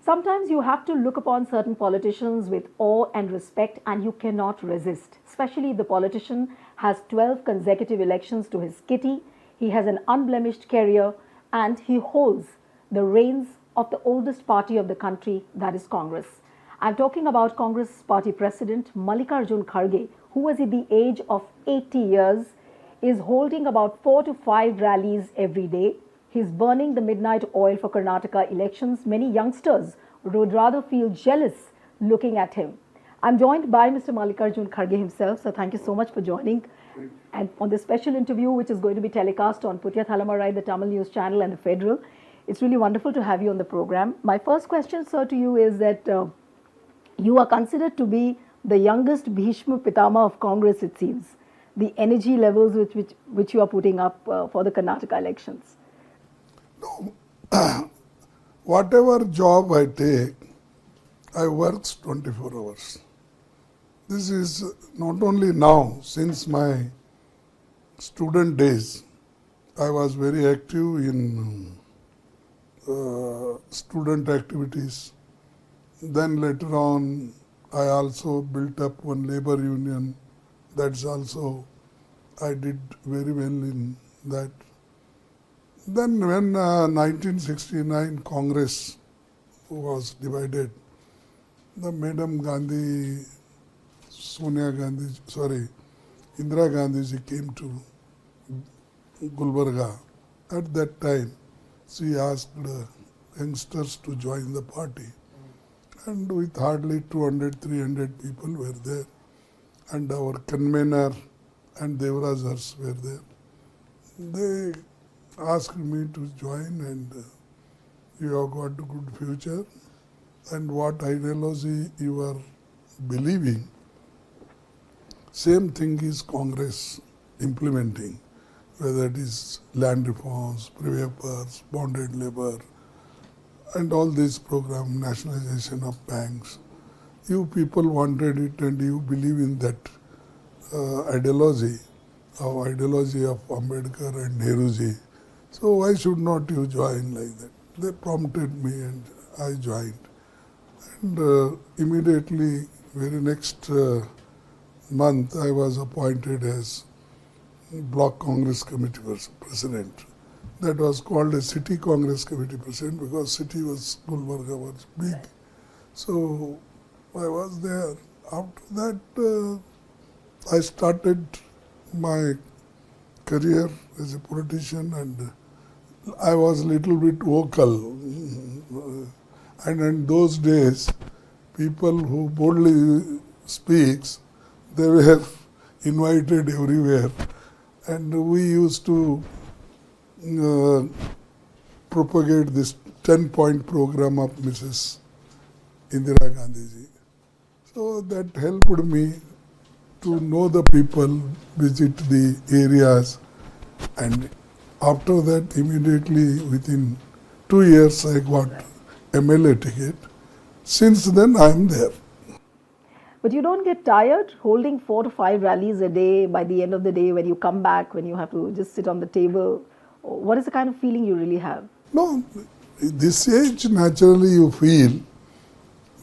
Sometimes you have to look upon certain politicians with awe and respect, and you cannot resist, especially if the politician has 12 consecutive elections to his kitty, he has an unblemished career, and he holds the reins of the oldest party of the country, that is Congress. I'm talking about Congress Party President Mallikarjun Kharge, who is at the age of 80 years, is holding about 4 to 5 rallies every day. He's burning the midnight oil for Karnataka elections. Many youngsters would rather feel jealous looking at him. I'm joined by Mr. Mallikarjun Kharge himself, so thank you so much for joining. And on this special interview, which is going to be telecast on Putya Thalamarai, the Tamil News Channel, and the Federal, it's really wonderful to have you on the program. My first question, sir, to you is that you are considered to be the youngest Bhishma Pitama of Congress, it seems. The energy levels which you are putting up for the Karnataka elections. No, whatever job I take, I work 24 hours. This is not only now, since my student days, I was very active in student activities. Then later on, I also built up one labor union. That's also, I did very well in that. Then when 1969 Congress was divided, the Madam Gandhi, Indira Gandhi ji came to Gulbarga. At that time, she asked youngsters to join the party. And with hardly 200, 300 people were there. And our convener and Devrajars were there. They asked me to join, and you have got a good future, and what ideology you are believing, same thing is Congress implementing, whether it is land reforms, pre-papers, bonded labor, and all this program, nationalization of banks. You people wanted it and you believe in that ideology of Ambedkar and Nehruji. So why should not you join like that? They prompted me and I joined. And immediately, very next month, I was appointed as Block Congress Committee President. That was called a City Congress Committee President because city was, Gulbarga was big. So I was there. After that, I started my career as a politician, and I was a little bit vocal. And in those days, people who boldly speaks, they were invited everywhere. And we used to propagate this 10-point program of Mrs. Indira Gandhi ji. So that helped me to know the people, visit the areas, and after that immediately within 2 years I got MLA ticket. Since then I am there. But you don't get tired holding 4 to 5 rallies a day by the end of the day when you come back, when you have to just sit on the table? What is the kind of feeling you really have? No, this age naturally you feel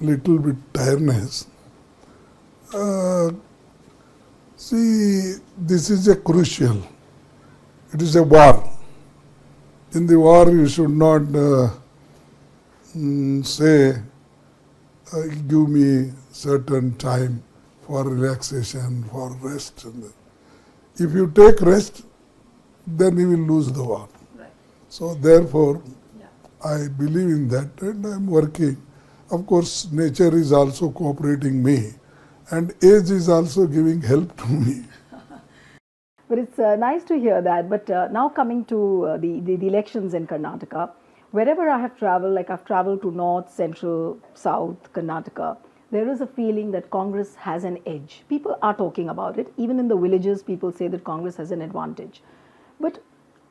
little bit tiredness. See, this is a crucial. It is a war. In the war, you should not say, give me certain time for relaxation, for rest. If you take rest, then you will lose the war. Right. So therefore, I believe in that and I am working. Of course, nature is also cooperating me, and age is also giving help to me. But it's nice to hear that. But now coming to the elections in Karnataka, wherever I have traveled, like I've traveled to North, Central, South, Karnataka, there is a feeling that Congress has an edge. People are talking about it. Even in the villages, people say that Congress has an advantage. But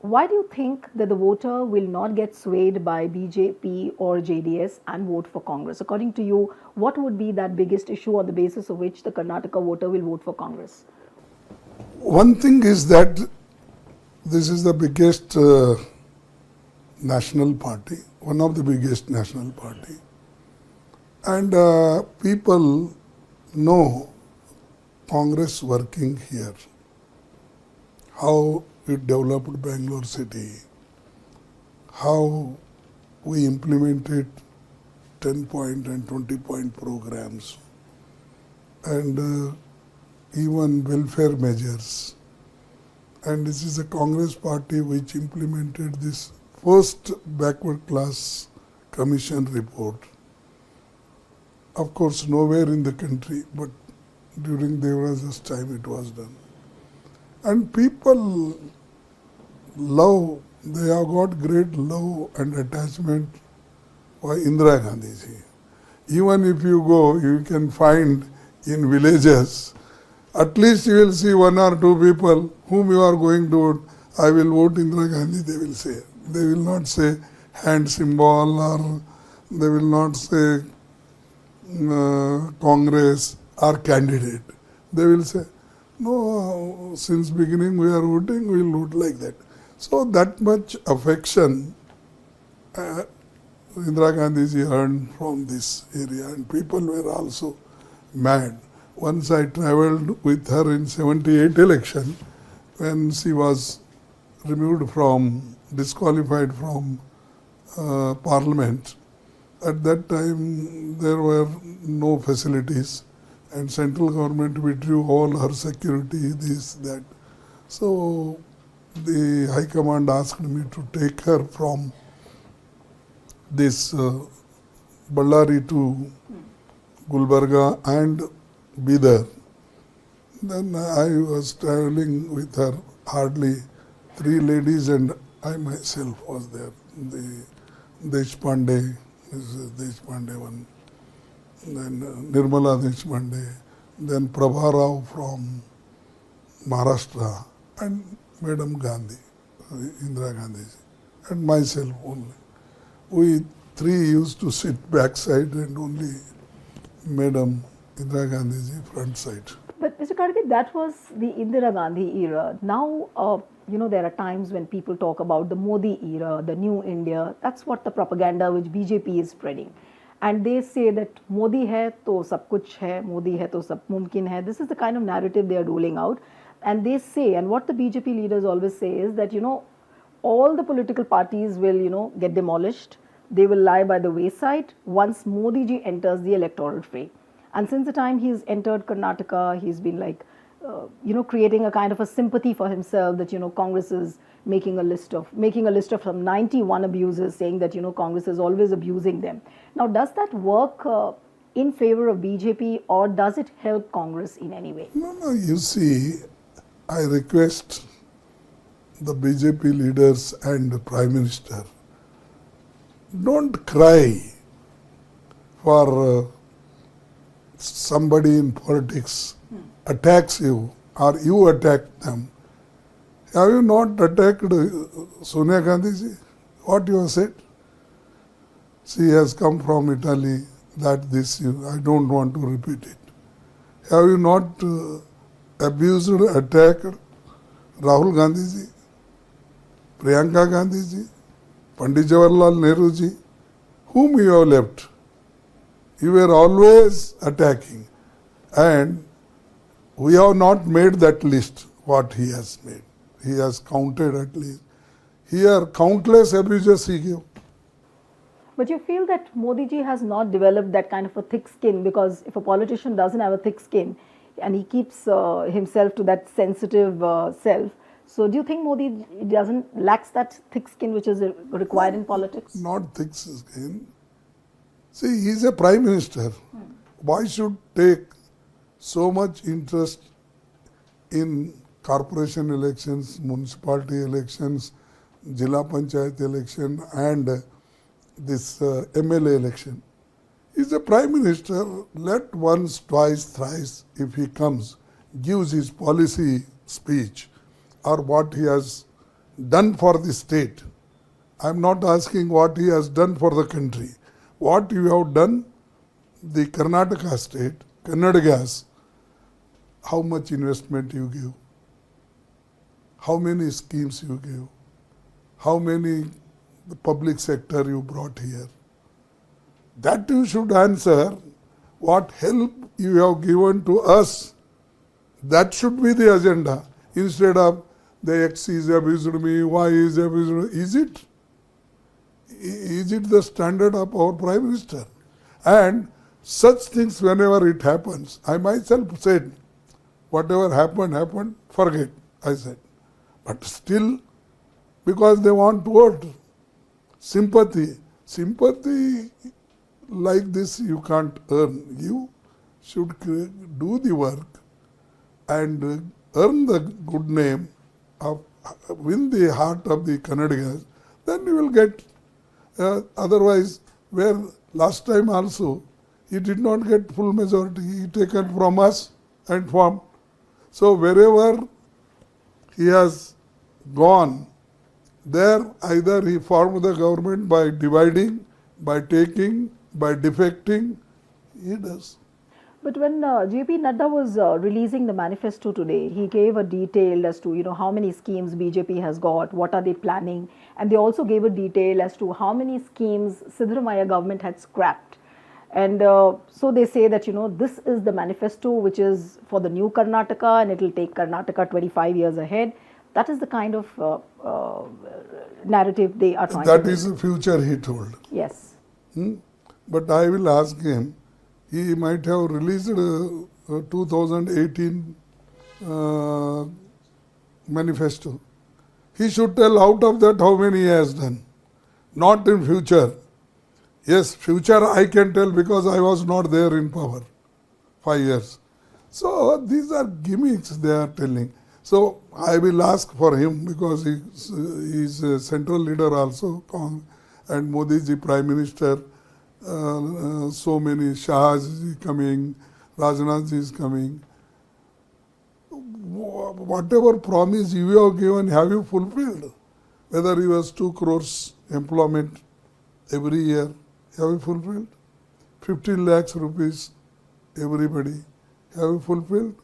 why do you think that the voter will not get swayed by BJP or JDS and vote for Congress? According to you, what would be that biggest issue on the basis of which the Karnataka voter will vote for Congress? One thing is that this is the biggest national party, one of the biggest national party. And people know Congress working here, how it developed Bangalore city, how we implemented 10-point and 20-point programs, and even welfare measures. And this is a Congress party which implemented this first backward class commission report. Of course, nowhere in the country, but during Devaraja's time it was done. And people love, they have got great love and attachment for Indira Gandhi ji. Even if you go, you can find in villages, at least you will see one or two people whom you are going to vote, I will vote Indira Gandhi, they will say. They will not say hand symbol, or they will not say Congress or candidate. They will say, no, since beginning we are voting, we will vote like that. So that much affection Indira Gandhi ji earned from this area, and people were also mad. Once I travelled with her in 78 election, when she was removed from, disqualified from parliament. At that time there were no facilities, and central government withdrew all her security, this, that. So the High Command asked me to take her from this Ballari to Gulbarga and Bidar. Then I was travelling with her, hardly 3 ladies and I myself was there. The Deshpande, this is Deshpande one, then Nirmala Deshpande, then Prabha Rao from Maharashtra, and Madam Gandhi, Indira Gandhi, and myself only. We 3 used to sit backside and only Madam Indira Gandhi ji front side. But Mr. Kharge, that was the Indira Gandhi era. Now, there are times when people talk about the Modi era, the new India. That's what the propaganda which BJP is spreading. And they say that Modi hai to sab kuch hai, Modi hai to sab mumkin hai. This is the kind of narrative they are rolling out. And they say, and what the BJP leaders always say is that, all the political parties will, get demolished. They will lie by the wayside once Modi ji enters the electoral fray. And since the time he's entered Karnataka, he's been like, creating a kind of a sympathy for himself that, Congress is making a list of some 91 abuses, saying that, Congress is always abusing them. Now, does that work in favor of BJP, or does it help Congress in any way? No, you see, I request the BJP leaders and the Prime Minister, don't cry for somebody in politics attacks you or you attack them. Have you not attacked Sonia Gandhi ji? What you have said? She has come from Italy, I don't want to repeat it. Have you not abused, attacked Rahul Gandhi ji, Priyanka Gandhi ji, Pandit Jawaharlal Nehru ji? Whom you have left? You were always attacking, and we have not made that list what he has made. He has counted at least. Here countless abuses he gave. But you feel that Modi ji has not developed that kind of a thick skin, because if a politician doesn't have a thick skin and he keeps himself to that sensitive self, so do you think Modi lacks that thick skin which is required in politics? Not thick skin. See, he is a Prime Minister. Why should take so much interest in corporation elections, municipality elections, Jilla Panchayat election, and this MLA election? He is a Prime Minister. Let once, twice, thrice, if he comes, gives his policy speech or what he has done for the state. I am not asking what he has done for the country. What you have done, the Karnataka state, Kannada Gas, how much investment you give, how many schemes you give, how many the public sector you brought here. That you should answer. What help you have given to us, that should be the agenda. Instead of the X is abused me, Y is abused me. Is it? Is it the standard of our Prime Minister? And such things, whenever it happens, I myself said, whatever happened, happened, forget, I said. But still, because they want vote, sympathy. Sympathy like this you can't earn. You should do the work and earn the good name, of win the heart of the Kannadigas, then you will get. Otherwise, where last time also, he did not get full majority, he taken from us and from. So wherever he has gone, there either he formed the government by dividing, by taking, by defecting, he does. But when JP Nadda was releasing the manifesto today, he gave a detail as to how many schemes BJP has got, what are they planning, and they also gave a detail as to how many schemes Siddaramaiah government had scrapped. And so they say that this is the manifesto which is for the new Karnataka, and it will take Karnataka 25 years ahead. That is the kind of narrative they are trying to That make. is the future, he told. Yes. But I will ask him, he might have released 2018 manifesto. He should tell out of that how many he has done, not in future. Yes, future I can tell because I was not there in power 5 years. So these are gimmicks they are telling. So I will ask for him because he is a central leader also, and Modi ji Prime Minister. So many Shahs is coming, Rajnath ji is coming. Whatever promise you have given, have you fulfilled? Whether it was 2 crores employment every year, have you fulfilled? 15 lakhs rupees everybody, have you fulfilled?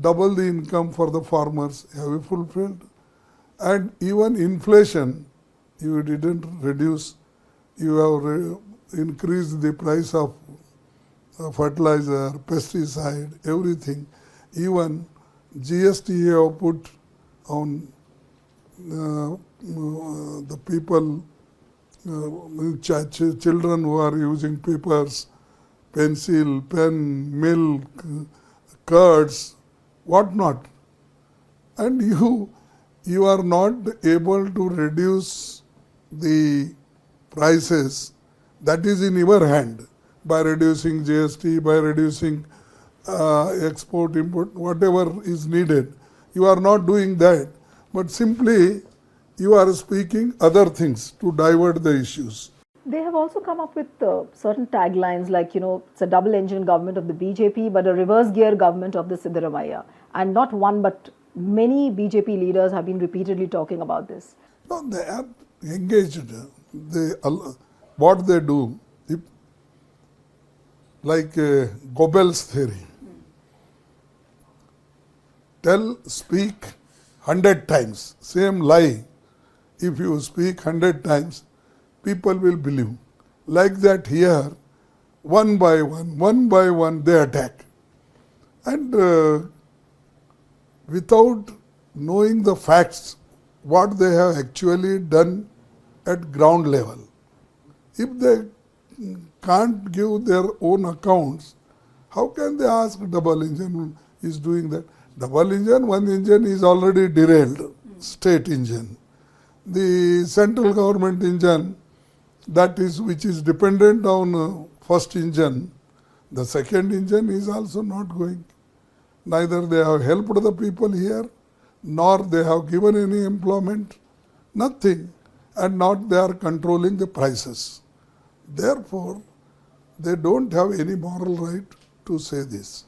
Double the income for the farmers, have you fulfilled? And even inflation, you didn't reduce, you have increase the price of fertilizer, pesticide, everything. Even GST you have put on the people, children who are using papers, pencil, pen, milk, curds, what not. And you are not able to reduce the prices. That is in your hand, by reducing GST, by reducing export, import, whatever is needed. You are not doing that, but simply you are speaking other things to divert the issues. They have also come up with certain taglines like, it's a double engine government of the BJP, but a reverse gear government of the Siddaramaiah. And not one, but many BJP leaders have been repeatedly talking about this. No, they are engaged. What they do, like Goebbels theory, speak 100 times, same lie. If you speak 100 times, people will believe. Like that here, one by one, they attack. And without knowing the facts, what they have actually done at ground level. If they can't give their own accounts, how can they ask double engine is doing that? Double engine, one engine is already derailed, state engine. The central government engine, which is dependent on first engine, the second engine is also not going. Neither they have helped the people here, nor they have given any employment, nothing, and not they are controlling the prices. Therefore, they don't have any moral right to say this.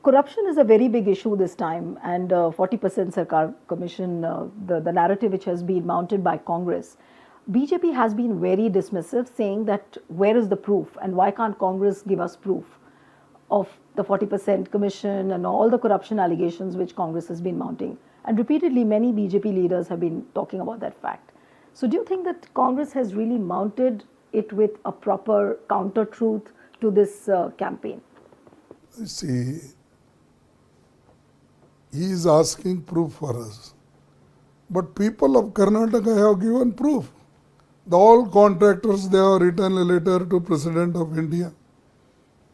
Corruption is a very big issue this time, and 40% Sarkar Commission, the narrative which has been mounted by Congress. BJP has been very dismissive, saying that where is the proof and why can't Congress give us proof of the 40% commission and all the corruption allegations which Congress has been mounting. And repeatedly many BJP leaders have been talking about that fact. So do you think that Congress has really mounted it with a proper counter-truth to this campaign? You see, he is asking proof for us. But people of Karnataka have given proof. All contractors, they have written a letter to President of India.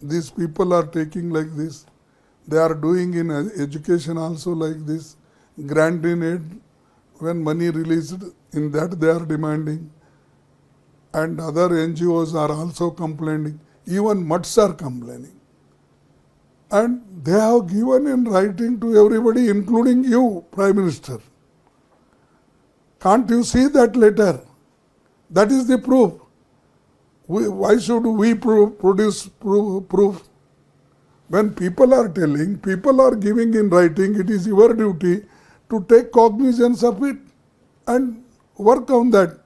These people are taking like this. They are doing in education also like this. Grant in aid, when money released, in that they are demanding. And other NGOs are also complaining. Even MUTs are complaining. And they have given in writing to everybody, including you, Prime Minister. Can't you see that letter? That is the proof. Why should we produce proof? When people are telling, people are giving in writing, it is your duty to take cognizance of it and work on that.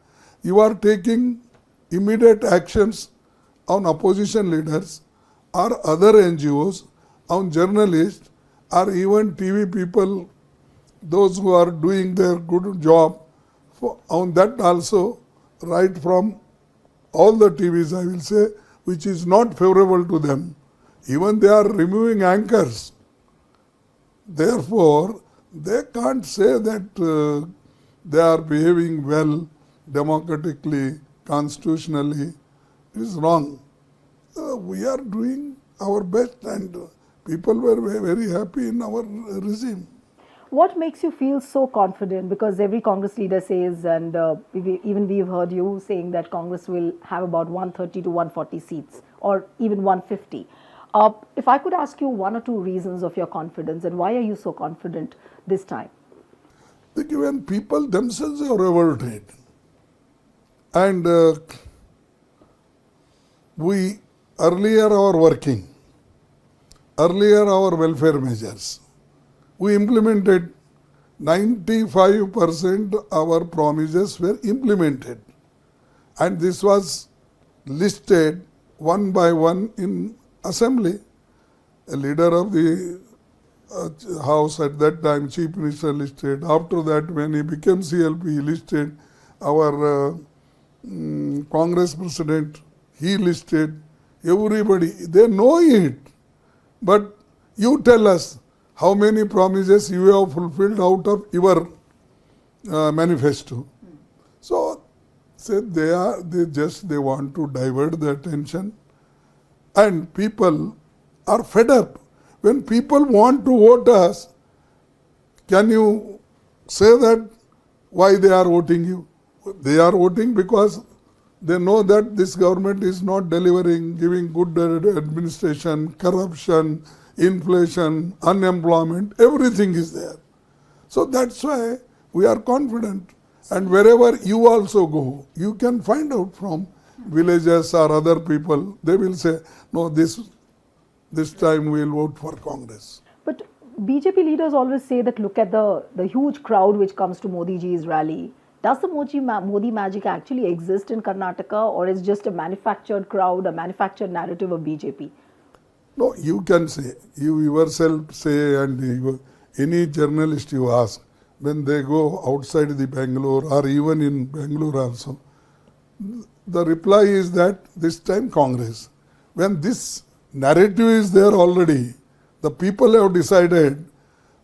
You are taking immediate actions on opposition leaders or other NGOs, on journalists or even TV people, those who are doing their good job. On that also, right from all the TVs, I will say, which is not favorable to them. Even they are removing anchors. Therefore, they can't say that they are behaving well, democratically, constitutionally. It is wrong. We are doing our best and people were very happy in our regime. What makes you feel so confident? Because every Congress leader says, and even we've heard you saying that Congress will have about 130 to 140 seats or even 150. If I could ask you one or two reasons of your confidence and why are you so confident this time? When people themselves are revolted and we earlier our working, earlier our welfare measures, we implemented 95% our promises were implemented and this was listed one by one in assembly. A leader of the house at that time, chief minister listed. After that, when he became CLP, he listed. Our Congress president, he listed. Everybody, they know it. But you tell us how many promises you have fulfilled out of your manifesto. So, said they want to divert the attention. And people are fed up. When people want to vote us, can you say that why they are voting you? They are voting because they know that this government is not delivering, giving good administration, corruption, inflation, unemployment, everything is there. So that's why we are confident. And wherever you also go, you can find out from villages or other people, they will say, no, this time we will vote for Congress. But BJP leaders always say that look at the huge crowd which comes to Modi ji's rally. Does the Modi magic actually exist in Karnataka or is just a manufactured crowd, a manufactured narrative of BJP? No, you can say, you yourself say and any journalist you ask, when they go outside the Bangalore or even in Bangalore also, the reply is that this time Congress. When this narrative is there already, the people have decided,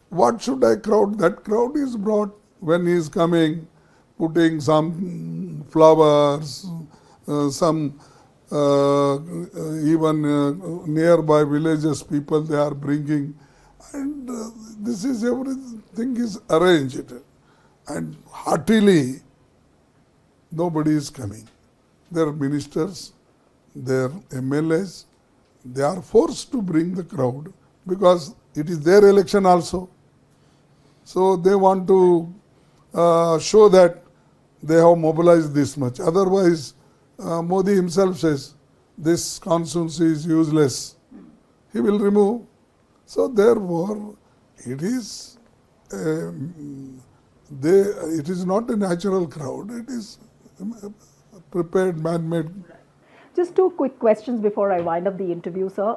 what should I crowd? That crowd is brought when he is coming, putting some flowers, some even nearby villages people they are bringing. And this is everything is arranged. And heartily, nobody is coming. Their ministers, their MLAs, they are forced to bring the crowd because it is their election also. So they want to show that they have mobilized this much. Otherwise, Modi himself says, this constituency is useless. He will remove. So therefore, it is not a natural crowd. It is prepared, man-made. Just two quick questions before I wind up the interview, sir.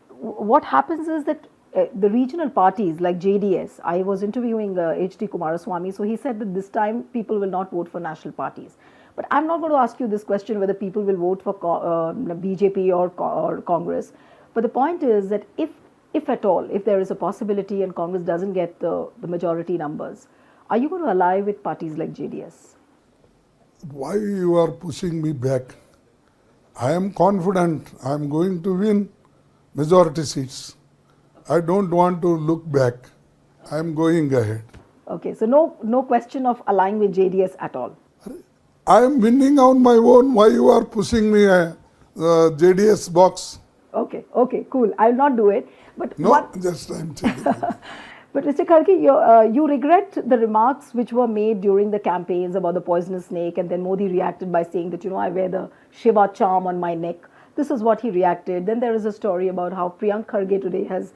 What happens is that the regional parties like JDS, I was interviewing H.D. Kumaraswamy, so he said that this time people will not vote for national parties. But I'm not going to ask you this question whether people will vote for BJP or Congress. But the point is that if at all, if there is a possibility and Congress doesn't get the majority numbers, are you going to ally with parties like JDS? Why you are pushing me back? I am confident I am going to win majority seats. I don't want to look back. I am going ahead. Okay, so no question of allying with JDS at all. I am winning on my own. Why you are pushing me JDS box? Okay, cool. I will not do it. But no, just I'm telling you. But Mr. Kharge, you regret the remarks which were made during the campaigns about the poisonous snake, and then Modi reacted by saying that, I wear the Shiva charm on my neck. This is what he reacted. Then there is a story about how Priyank Kharge today has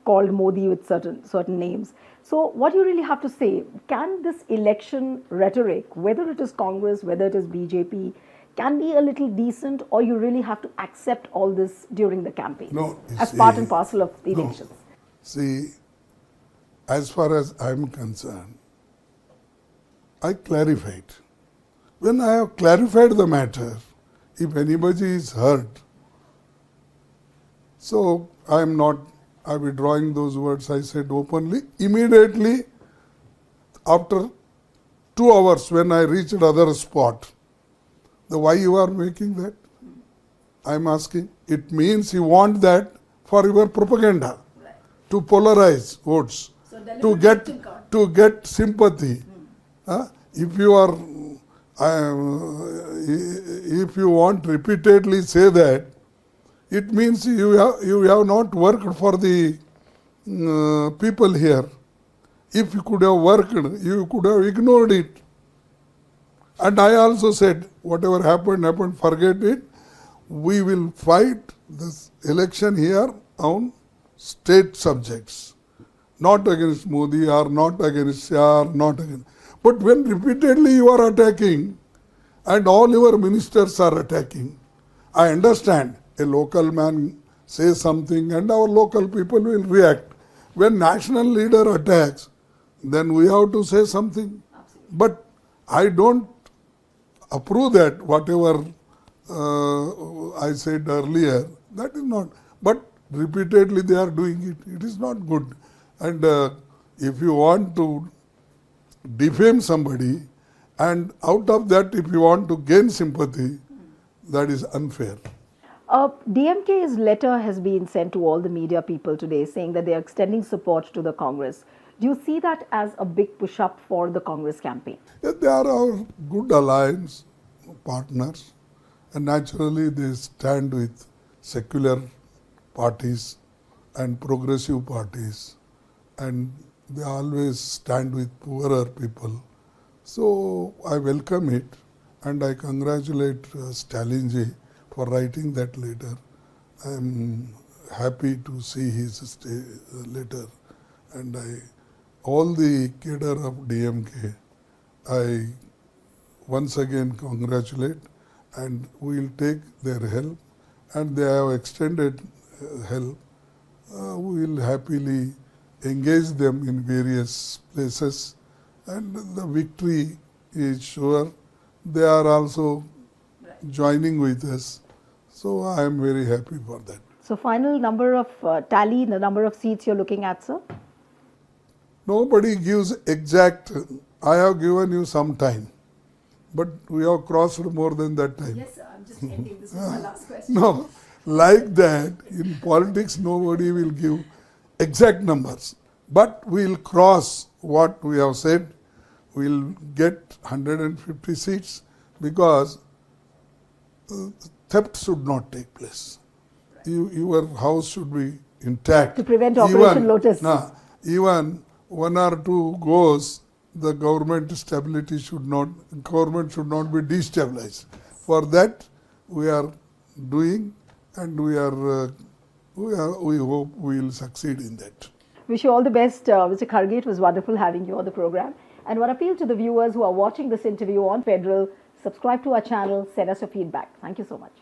called Modi with certain names. So what do you really have to say? Can this election rhetoric, whether it is Congress, whether it is BJP, can be a little decent, or you really have to accept all this during the campaign as part and parcel of the elections? See, as far as I am concerned, I clarified. When I have clarified the matter, if anybody is hurt, so I'm withdrawing those words I said openly. Immediately after 2 hours when I reached other spot, why you are making that? I'm asking. It means you want that for your propaganda, to polarize votes, to get sympathy. If you are, if you want repeatedly say that, it means you have not worked for the people here. If you could have worked, you could have ignored it. And I also said, whatever happened, forget it. We will fight this election here on state subjects, not against Modi or not against Shah, not against. But when repeatedly you are attacking and all your ministers are attacking, I understand a local man says something and our local people will react. When national leader attacks, then we have to say something. Absolutely. But I don't approve that whatever I said earlier, that is not. But repeatedly they are doing it. It is not good. And if you want to defame somebody, and out of that if you want to gain sympathy, that is unfair. DMK's letter has been sent to all the media people today saying that they are extending support to the Congress. Do you see that as a big push-up for the Congress campaign? Yeah, they are our good alliance partners, and naturally they stand with secular parties and progressive parties, and they always stand with poorer people. So I welcome it, and I congratulate Stalinji for writing that letter. I am happy to see his letter, and all the cadre of DMK, I once again congratulate, and we will take their help, and they have extended help. We will happily engage them in various places, and the victory is sure. They are also joining with us. So I am very happy for that. So final number of tally, the number of seats you're looking at, sir? Nobody gives exact. I have given you some time, but we have crossed more than that time. Yes, sir. I'm just ending. This is my last question. No, like that, in politics, nobody will give exact numbers. But we will cross what we have said. We will get 150 seats because theft should not take place. Right. Your house should be intact. To prevent Operation Lotus. Even 1 or 2 goes, the government stability should not be destabilized. For that, we are doing, and we hope we will succeed in that. Wish you all the best, Mr. Kharge. It was wonderful having you on the program. And one appeal to the viewers who are watching this interview on Federal, subscribe to our channel, send us your feedback. Thank you so much.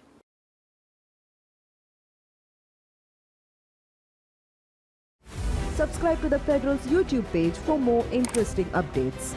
Subscribe to the Federal's YouTube page for more interesting updates.